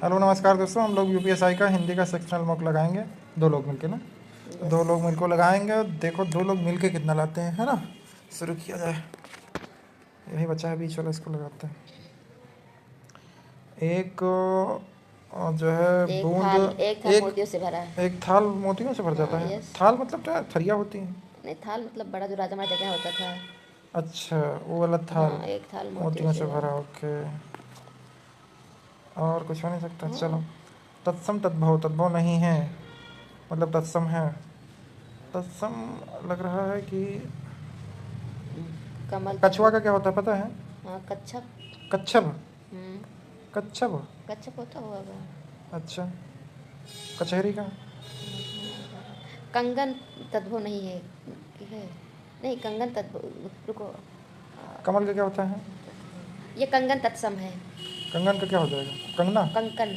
Hello नमस्कार दोस्तों, हम लोग यूपीएसआई का हिंदी का सेक्शनल मॉक लगाएंगे। दो लोग मिलके ना, दो लोग मिलकर लगाएंगे। देखो दो लोग मिलके कितना लाते हैं, है ना। शुरू किया जाए। यही बचा है बीच वाला, इसको लगाते हैं। एक जो है बूंद, एक थाल एक मोतियों से भरा है। एक थाल मोतियों से भर जाता हाँ, है। यस। थाल मतलब क्या, थरिया होती है। नहीं, थाल मतलब बड़ा जो राजा महाराजा क्या होता था। अच्छा, वो वाला थाल हाँ, एक थाल मोतियों मोतियों से से भरा। भरा। ओके, और कुछ हो नहीं सकता। हाँ, चलो, तत्सम तद्भव, तद्भव नहीं है मतलब तत्सम है। तत्सम लग रहा है कि कमल कछुआ तत्व। का क्या होता है पता है? हाँ, कच्छप। कच्छप। हम्म। कच्छप। कच्छप होता होगा। अच्छा, कचहरी का। कंगन तत्व नहीं है कि है। नहीं, कंगन तत्व। रुको। कमल का क्या होता है? ये कंगन तत्सम है। कंगन का क्या हो जाएगा? कंगना। कंकन।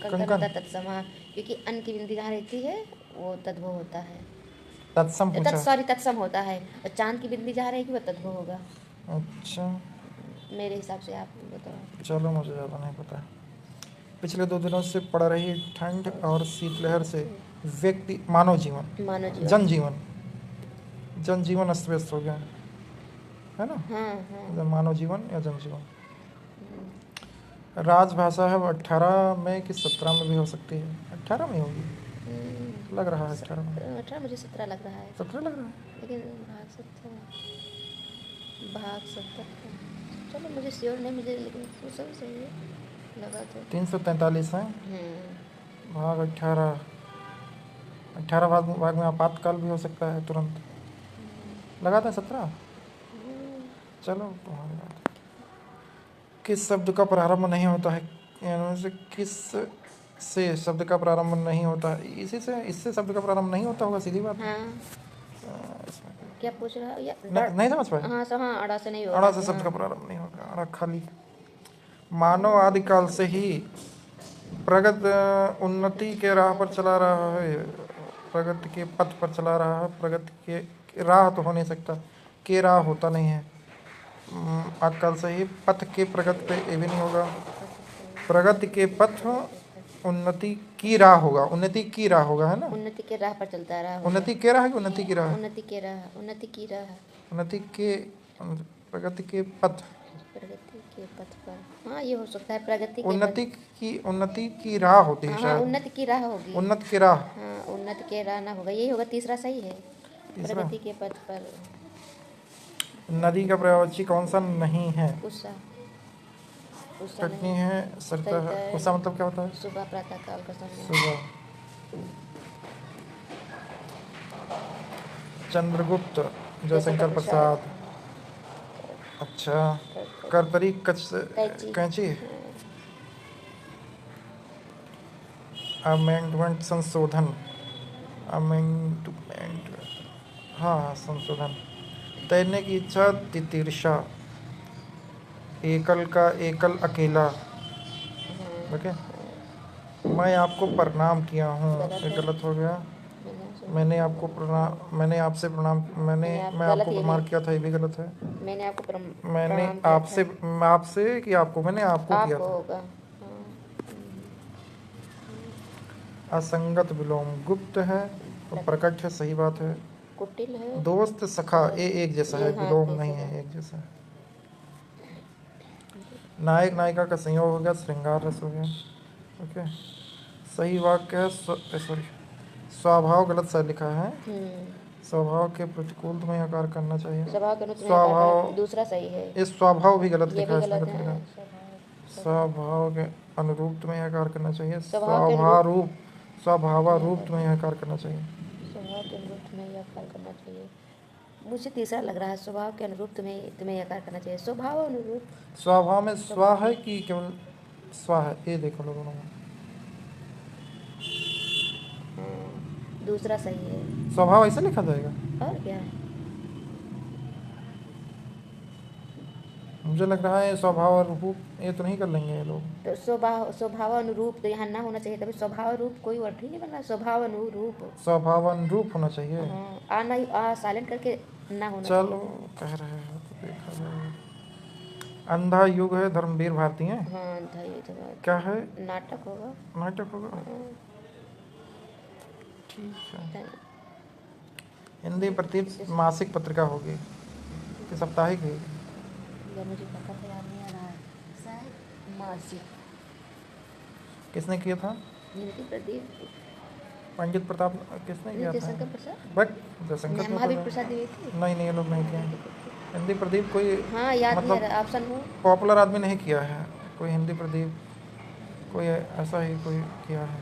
कंकन होता कंकन। है तत्सम, हाँ। क्योंकि अन्न की बिंदी जहाँ रहती है वो तद्भव होता है। तत्सम पूछा। सॉरी, तत्सम होता है। और चांद की बिंदी जहाँ रहेगी वो तद्भव होगा। अच्छा, मेरे हिसाब से। आप बताओ। चलो मुझे ज़्यादा नहीं पता। पिछले 2 दिनों से पड़ रही ठंड और शीतलहर से व्यक्ति, मानव जीवन, मानव जीवन। जनजीवन, जनजीवन अस्त व्यस्त हो गया है ना। हाँ, हाँ। मानव जीवन या जनजीवन। राजभाषा है वो 18 में कि 17 में भी हो सकती है। 18 में होगी, लग रहा है 18 में। 18, मुझे 17 लग रहा है। 17 लग रहा है। लेकिन भाग 17। भाग 17। चलो, मुझे श्योर नहीं, मुझे लेकिन वो सब सही है। लगा तो। 343 है। भाग 18। 18 भाग में आपातकाल भी हो सकता है तुरंत। लगाते हैं 17। चलो तुम्हारी बात। किस शब्द का प्रारंभ नहीं होता है? यानी से किस से शब्द का प्रारंभ नहीं होता है? इसी से, इससे शब्द का प्रारंभ नहीं होता होगा, सीधी बात है। हाँ। क्या पूछ रहा है या नहीं समझ पाए। हाँ, सब। हाँ, अड़ा से नहीं होगा अड़ा से कि शब्द हाँ। का प्रारंभ नहीं होगा, अड़ा खाली। मानव आदिकाल से ही प्रगत उन्नति के राह पर चला रहा है, प्रगति के पथ पर चला रहा है। प्रगति के राह तो हो नहीं सकता, के राह होता नहीं है। आजकल से ही पथ के प्रगति पे ये भी नहीं होगा। प्रगति के पथ, उन्नति की राह होगा, उन्नति की राह होगा, है ना। उन्नति के राह पर चलता रहा होगा। उन्नति के राह है कि उन्नति की राह? उन्नति के राह, उन्नति की राह। उन्नति के, प्रगति के पथ, प्रगति के पथ पर। हाँ, ये हो सकता है, प्रगति के पथ। उन्नति की राह होती है हाँ, शायद। उन्नति की राह होगी। उन्नत की राह। हाँ, उन्नति के राह ना होगा, यही होगा। तीसरा सही है। तीसरा, प्रगति के पथ पर। नदी का पर्यायवाची कौन सा नहीं है? उषा। उषा कटनी नहीं। है, सरता है। सरिता। उषा मतलब क्या होता है? सुबह प्रातः काल का समय। सुबह। चंद्रगुप्त, जयशंकर जयशंकर प्रसाद। प्रसाद। अच्छा, करतरी कैंची। कैंची। अमेंडमेंट, संशोधन। अमेंडमेंट, हाँ संशोधन। तैरने की इच्छा, तितिर्षा। एकल का एकल, अकेला। ओके। मैं आपको प्रणाम किया हूँ, गलत ये है। गलत हो गया। मैंने मैंने आपसे प्रणाम, मैं गलत आपको ये प्रमाण नहीं। किया था, ये भी गलत है। मैंने आपको मैंने प्रणाम किया था। आपसे कि आपको, मैंने आपको किया आपको था। होगा। हाँ। असंगत विलोम, गुप्त है और प्रकट है, सही बात है। कुटिल है। दोस्त सखा, ये एक जैसा है, ये हाँ, विलोम नहीं कैसे है, है। एक जैसा है। नायक नायिका का संयोग हो गया, श्रृंगार रस हो गया। ओके, सही वाक्य है सॉरी, स्वभाव गलत सा लिखा है। स्वभाव के प्रतिकूल तुम्हें आकार करना चाहिए। स्वभाव के अनुरूप नहीं आकार स्वभाव, दूसरा सही है। इस स्वभाव भी गलत ये लिखा भी है, इसमें गलत गलत है। लिखा है। स्वभाव के अनुरूप तुम्हें आकार करना चाहिए। स्वभाव के अनुरूप। स्वभावारूप तुम्हें आकार करना चाहिए। स्वभाव के अनुरूप तुम्हें यह आकार करना चाहिए। मुझे तीसरा लग रहा है, स्वभाव के अनुरूप तुम्हें यह आकार करना चाहिए। स्वभाव अनुरूप। स्वभाव में स्वा है कि केवल स्वा है? ये देखो लोगों में, दूसरा सही है। स्वभाव ऐसे लिखा जाएगा? और क्या। मुझे लग रहा है स्वभाव और रूप ये तो नहीं कर लेंगे ये लोग। तो स्वभाव अनुरूप तो यहाँ ना होना चाहिए, तभी स्वभाव रूप कोई वर्ड ही नहीं बन रहा। स्वभाव अनुरूप। स्वभावानुरूप होना चाहिए। हाँ, आ नहीं, आ साइलेंट करके ना होना चलो चाहिए। कह रहे हो तो देखा जाएगा। अंधा युग है धर्मवीर भारती है। हाँ अंधा युग तो बात क्या है? नाटक होगा। नाटक होगा। हाँ, ठीक है। धन- हिंदी प्रति मासिक पत्रिका होगी कि साप्ताहिक है? या मुझे पता तो याद नहीं आ रहा है, शायद मासिक। किसने किया था? हिंदी प्रदीप पंडित प्रताप किसने किया था? जयशंकर प्रसाद, बट जयशंकर तो महावीर पता प्रसाद द्विवेदी। है। नहीं नहीं, ये लोग नहीं किए। हिंदी प्रदीप कोई हाँ याद नहीं आ मतलब रहा, ऑप्शन हो। पॉपुलर आदमी नहीं किया है कोई हिंदी प्रदीप, कोई ऐसा ही कोई किया है।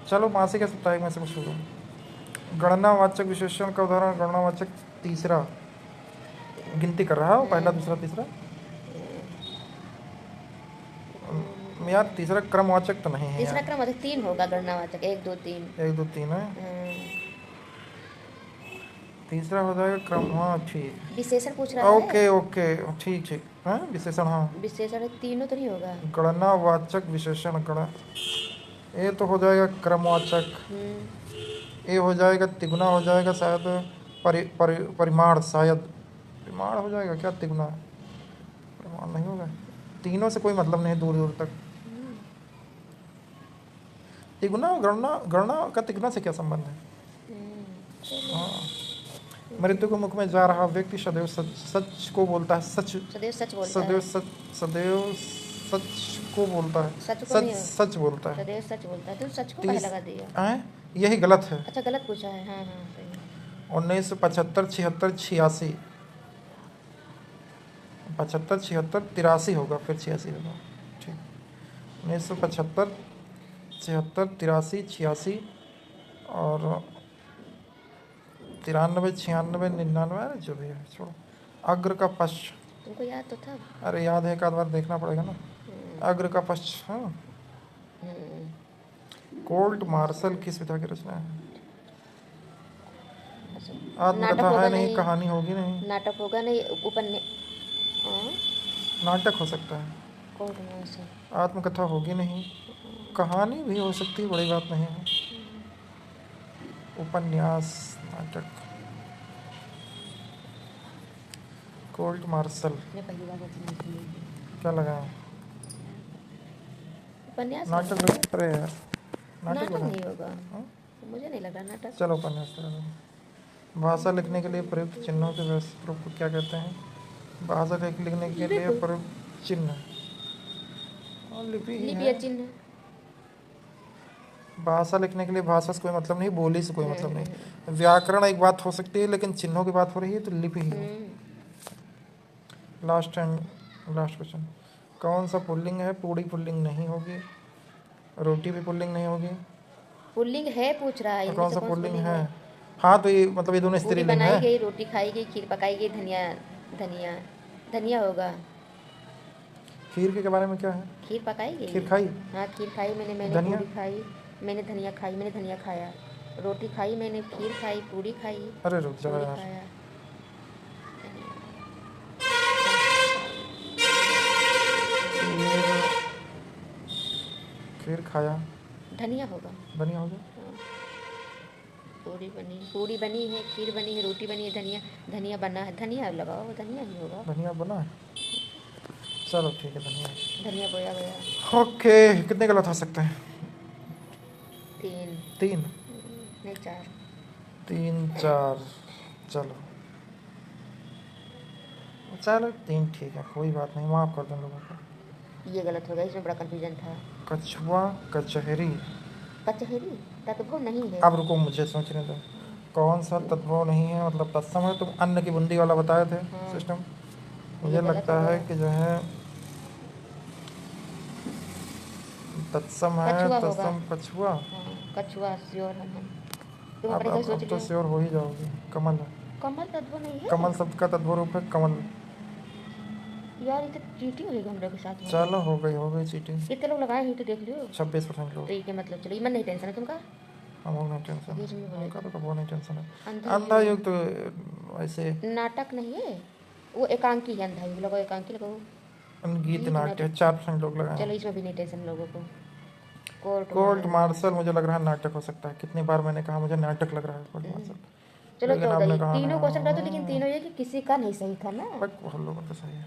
चलो मासिक या साप्ताहिक में से कुछ शुरू। गणनावाचक विशेषण का उदाहरण गणनावाचक तीसरा, गिनती कर रहा हो पहला दूसरा तीसरा। यार तीसरा क्रमवाचक तो नहीं है तीसरा यार। क्रम वाचक 3 होगा, गणनावाचक 1 2 3। 1 2 3 है। तीसरा हो जाएगा क्रम, हाँ ठीक। विशेषण पूछ रहा है। ओके ओके, ठीक ठीक, हाँ विशेषण, हाँ विशेषण तीनों तो नहीं होगा। गणनावाचक विशेषण गण, ये तो हो जाएगा क्रमवाचक। ये हो जाएगा तिगुना, हो जाएगा शायद परिमाण, शायद परिमाण हो जाएगा क्या, तिगुना परिमाण नहीं होगा। तीनों से कोई मतलब नहीं दूर दूर तक। तिगुना गणना, गणना का तिगुना से क्या संबंध है? हाँ, मृत्यु के मुख में जा रहा व्यक्ति सदैव सच, सच को बोलता है। सच सदैव सच बोलता है। सदैव सच, सदैव सच को बोलता है। सच को सच नहीं, सच बोलता है। सदैव सच बोलता है। तो सच को कहाँ लगा दिया? हैं? यही गलत है। अच्छा गलत पूछा है। हाँ हाँ सही है। 1975 76 86, 75 76 83 होगा, फिर 86 होगा। ठीक, 1975 76 83 86 और 93 96 99, अरे जो भी है छोड़ो। अग्र का पश्च, तुमको याद तो था। अरे याद है, एक आध बार देखना पड़ेगा ना। अग्र का पश्च, हाँ। कोर्ट मार्शल किस विधा की रचना है? अच्छा, आत्मकथा है नहीं, कहानी होगी नहीं। नाटक होगा नहीं, नाटक हो सकता है, कोर्ट मार्शल। आत्मकथा होगी नहीं, कहानी भी हो सकती है, बड़ी बात नहीं है। उपन्यास, नाटक, कोर्ट मार्शल मैं पहली बार रचना सुनी। क्या लगाया? उपन्यास नाटक होगा। लगा, अरे यार नाटक नाटक लगा। नहीं होगा। हाँ? मुझे नहीं लग रहा नाटक। चलो उपन्यास लगा। भाषा लिखने के लिए प्रयुक्त चिन्हों के व्यवस्थित रूप को क्या कहते हैं? भाषा लिखने के लिए प्रयुक्त चिन्ह, और लिपि ही लिपि है। या चिन्ह। भाषा लिखने के लिए भाषा से कोई मतलब नहीं, बोली से कोई मतलब नहीं। व्याकरण एक बात हो सकती है, लेकिन चिन्हों की बात हो रही है तो लिपि ही है। लास्ट क्वेश्चन, कौन सा पुल्लिंग है? पूड़ी पुल्लिंग नहीं होगी, रोटी भी पुल्लिंग नहीं होगी। पुल्लिंग है पूछ रहा है। कौन सा पुल्लिंग है? हाँ तो ये मतलब ये दोनों पूरी स्त्रीलिंग बनाई है। गई, रोटी खाई गई, खीर पकाई गई, धनिया धनिया धनिया होगा। खीर के बारे में क्या है? खीर पकाई गई। खीर खाई। हाँ खीर खाई मैंने धनिया? पूरी खाई, मैंने धनिया खाई, मैंने धनिया खाया। रोटी खाई मैंने, खीर खाई, पूरी खाई, अरे रुक जा पूरी यार, खाया। खीर खाया, धनिया होगा। धनिया हो गया। हाँ। पूरी बनी है, खीर बनी है, रोटी बनी है, धनिया बना है। धनिया लगाओ, धनिया ही होगा। धनिया बना है, चलो ठीक है, धनिया। धनिया बोया गया। ओके, कितने गलत हो सकते हैं? 3 3 नहीं 4। 3 4, चलो चलो 3 ठीक है, कोई बात नहीं, माफ़ कर दो लोगों को। ये गलत हो गया, इसमें बड़ा कंफ्यूजन था। कछुआ कचहरी, कचहरी तत्व नहीं है। अब रुको मुझे सोचने दो। कौन सा तत्व नहीं है, मतलब तत्सम है? तुम अन्न की बूंदी वाला बताए थे सिस्टम। मुझे लगता है कि जो है तत्सम है, कछुआ होगा। तत्सम कछुआ। हाँ, कछुआ श्योर है हम। तुम अब अपने अब, से सोच अब तो लियो। श्योर हो ही जाओगी। कमल है, कमल तत्व नहीं है। कमल शब्द का तत्व रूप है कमल। यार ये तो चीटिंग होगी हम लोग के साथ में। चलो हो गई चीटिंग। कितने लोग लगाए हैं तो देख लियो। 26% लोग। तो ये क्या मतलब, चलो ये मन नहीं टेंशन है तुमका। हम लोग नहीं टेंशन, बीच में बोले उनका तो कभी नहीं टेंशन है। अंधा अंधा युग तो ऐसे नाटक नहीं है, वो एकांकी है। अंधा युग लगाओ, एकांकी लगाओ। गीत नाट्य 4% लोग लगाए। चलो इसमें भी नहीं टेंशन लोगों को। कोर्ट मार्शल मुझे लग रहा है नाटक हो सकता है। कितनी बार मैंने कहा मुझे नाटक लग रहा है कोर्ट मार्शल। चलो लेकिन आपने कहा तीनों ना, क्वेश्चन का तो, लेकिन तीनों ये कि किसी का नहीं सही था ना। बट हम लोगों का सही है।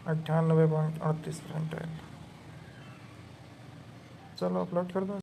98.38 परसेंटाइल। चलो अपलोड कर दो।